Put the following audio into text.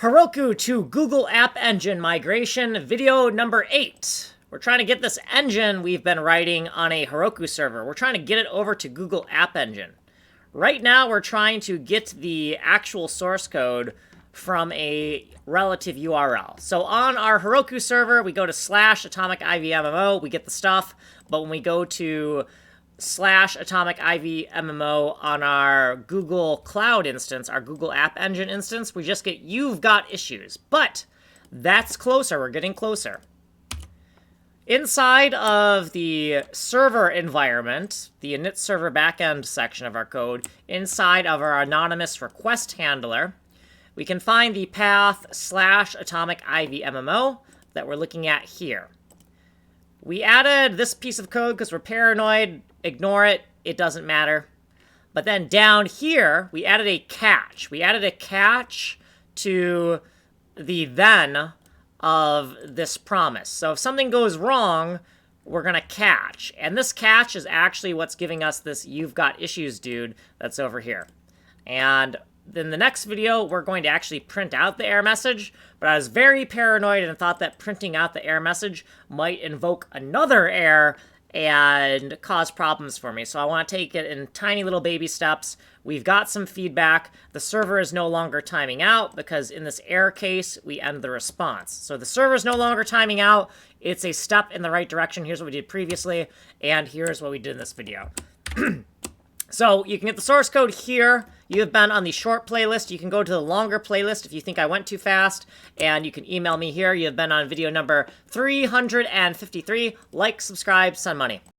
Heroku to Google App Engine migration, video number 8. We're trying to get this engine we've been writing on a Heroku server. We're trying to get it over to Google App Engine. Right now, we're trying to get the actual source code from a relative URL. So on our Heroku server, we go to /atomicivmmo, we get the stuff, but when we go to /atomicivmmo on our Google Cloud instance, our Google App Engine instance, we just get "you've got issues." But that's closer. We're getting closer. Inside of the server environment, the init server backend section of our code, inside of our anonymous request handler, we can find the path /atomicivmmo that we're looking at here. We added this piece of code because we're paranoid. Ignore it. It doesn't matter. But then down here, we added a catch. We added a catch to the then of this promise. So if something goes wrong, we're going to catch. And this catch is actually what's giving us this "you've got issues, dude" that's over here. And in the next video, we're going to actually print out the error message, but I was very paranoid and thought that printing out the error message might invoke another error and cause problems for me. So I want to take it in tiny little baby steps. We've got some feedback. The server is no longer timing out because in this error case, we end the response. So the server is no longer timing out. It's a step in the right direction. Here's what we did previously, and here's what we did in this video. So you can get the source code here. You have been on the short playlist. You can go to the longer playlist if you think I went too fast, and you can email me here. You have been on video number 353. Like, subscribe, send money.